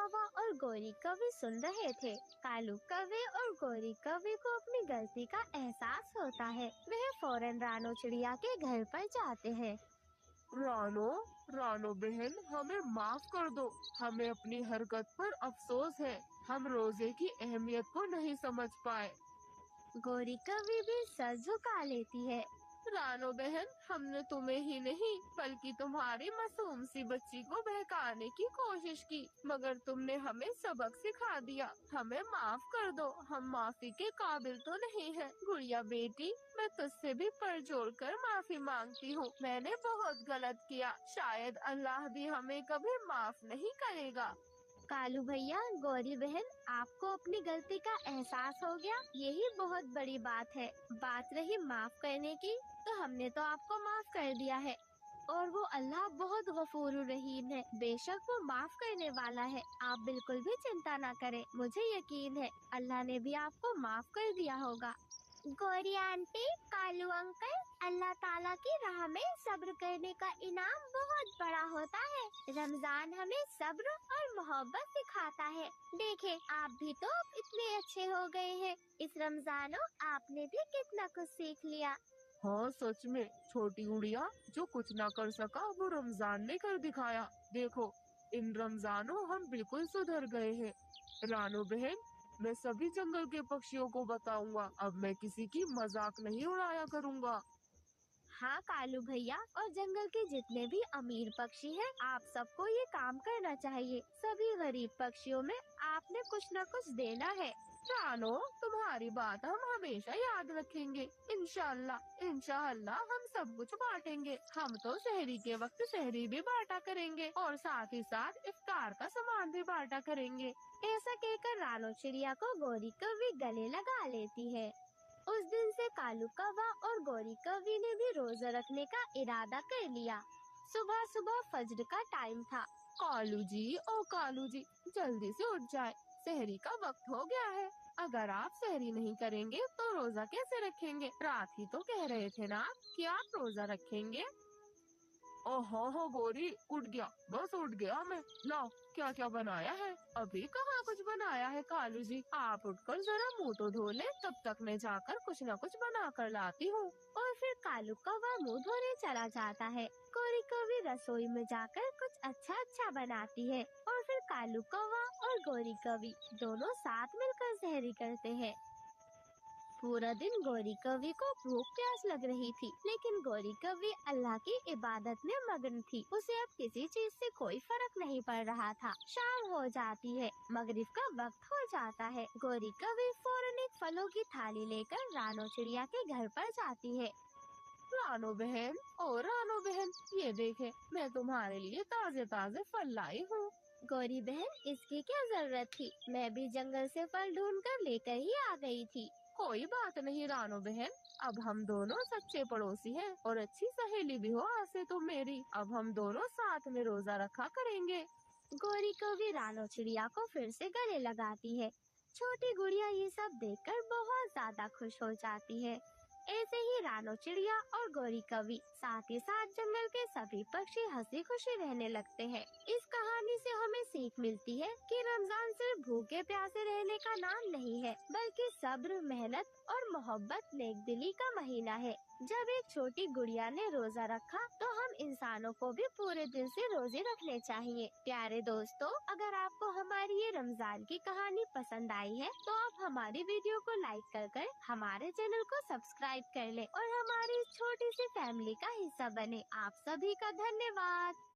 कौवा और गोरी कौवी सुन रहे थे। कालू कौवे और गोरी कौवी को अपनी गलती का एहसास होता है। वह फौरन रानो चिड़िया के घर पर जाते हैं। रानो रानो बहन, हमें माफ कर दो। हमें अपनी हरकत पर अफसोस है। हम रोजे की अहमियत को नहीं समझ पाए। गोरी कौवी भी सर झुका लेती है। रानो बहन, हमने तुम्हें ही नहीं बल्कि तुम्हारी मासूम सी बच्ची को बहकाने की कोशिश की, मगर तुमने हमें सबक सिखा दिया। हमें माफ कर दो, हम माफी के काबिल तो नहीं हैं। गुड़िया बेटी, मैं तुझसे भी पर जोड़ कर माफी मांगती हूँ। मैंने बहुत गलत किया। शायद अल्लाह भी हमें कभी माफ नहीं करेगा। कालू भैया, गौरी बहन, आपको अपनी गलती का एहसास हो गया, यही बहुत बड़ी बात है। बात रही माफ करने की, तो हमने तो आपको माफ कर दिया है, और वो अल्लाह बहुत गफूर रहीम है। बेशक वो माफ करने वाला है। आप बिल्कुल भी चिंता ना करें, मुझे यकीन है अल्लाह ने भी आपको माफ कर दिया होगा। गौरी आंटी, कालू अंकल, अल्लाह ताला की राह में सब्र करने का इनाम बहुत बड़ा होता है। रमजान हमें सब्र और मोहब्बत सिखाता है। देखें, आप भी तो अब इतने अच्छे हो गए हैं। इस रमजानो आपने भी कितना कुछ सीख लिया। हाँ, सच में। छोटी गुड़िया, जो कुछ ना कर सका वो रमजान ने कर दिखाया। देखो, इन रमजानों हम बिल्कुल सुधर गए हैं। रानो बहन, मैं सभी जंगल के पक्षियों को बताऊंगा। अब मैं किसी की मजाक नहीं उड़ाया करूंगा। हाँ कालू भैया, और जंगल के जितने भी अमीर पक्षी हैं, आप सबको ये काम करना चाहिए। सभी गरीब पक्षियों में आपने कुछ न कुछ देना है। रानो, तुम्हारी बात हम हमेशा याद रखेंगे। इंशाअल्लाह इंशाअल्लाह हम सब कुछ बांटेंगे। हम तो सहरी के वक्त सहरी भी बांटा करेंगे, और साथ ही साथ इफ्तार का सामान भी बांटा करेंगे। ऐसा कहकर रानो चिड़िया को गोरी कौवी गले लगा लेती है। उस दिन से कालू कौवा और गोरी कौवी ने भी रोजा रखने का इरादा कर लिया। सुबह सुबह फज्र का टाइम था। कालू जी, ओ कालू जी, जल्दी से उठ जाए, सहरी का वक्त हो गया है। अगर आप सहरी नहीं करेंगे तो रोजा कैसे रखेंगे? रात ही तो कह रहे थे ना कि आप रोजा रखेंगे। ओहो हो गोरी, उठ गया, बस उठ गया मैं। लाओ, क्या क्या बनाया है? अभी कहाँ कुछ बनाया है कालू जी। आप उठकर जरा मुंह तो धो ले, तब तक मैं जाकर कुछ न कुछ बना कर लाती हूँ। और फिर कालू कौवा मुंह धोने चला जाता है। गोरी कौवी रसोई में जाकर कुछ अच्छा अच्छा बनाती है, और फिर कालू कौवा और गोरी कौवी दोनों साथ मिलकर सहरी करते हैं। पूरा दिन गोरी कौवी को भूख प्यास लग रही थी, लेकिन गोरी कौवी अल्लाह की इबादत में मगन थी। उसे अब किसी चीज से कोई फर्क नहीं पड़ रहा था। शाम हो जाती है, मगरिब का वक्त हो जाता है। गोरी कौवी फौरन एक फलों की थाली लेकर रानो चिड़िया के घर पर जाती है। रानो बहन, ओ रानो बहन, ये देखे, मैं तुम्हारे लिए ताजे ताजे फल लाई हूँ। गोरी बहन, इसकी क्या जरूरत थी? मैं भी जंगल से फल ढूंढ कर लेकर ही आ गई थी। कोई बात नहीं रानो बहन, अब हम दोनों सच्चे पड़ोसी हैं और अच्छी सहेली भी हो आज से तुम मेरी। अब हम दोनों साथ में रोजा रखा करेंगे। गोरी कौवी रानो चिड़िया को फिर से गले लगाती है। छोटी गुड़िया ये सब देखकर बहुत ज्यादा खुश हो जाती है। ऐसे ही रानो चिड़िया और गोरी कौवी साथ ही साथ जंगल के सभी पक्षी हंसी खुशी रहने लगते हैं। इस कहानी से हमें सीख मिलती है कि रमजान सिर्फ भूखे प्यासे रहने का नाम नहीं है, बल्कि सब्र, मेहनत और मोहब्बत, नेकदिली का महीना है। जब एक छोटी गुड़िया ने रोजा रखा, तो हम इंसानों को भी पूरे दिन से रोजे रखने चाहिए। प्यारे दोस्तों, अगर आपको हमारी ये रमजान की कहानी पसंद आई है, तो आप हमारी वीडियो को लाइक कर हमारे चैनल को सब्सक्राइब कर ले और हमारी इस छोटी सी फैमिली का हिस्सा बने। आप सभी का धन्यवाद।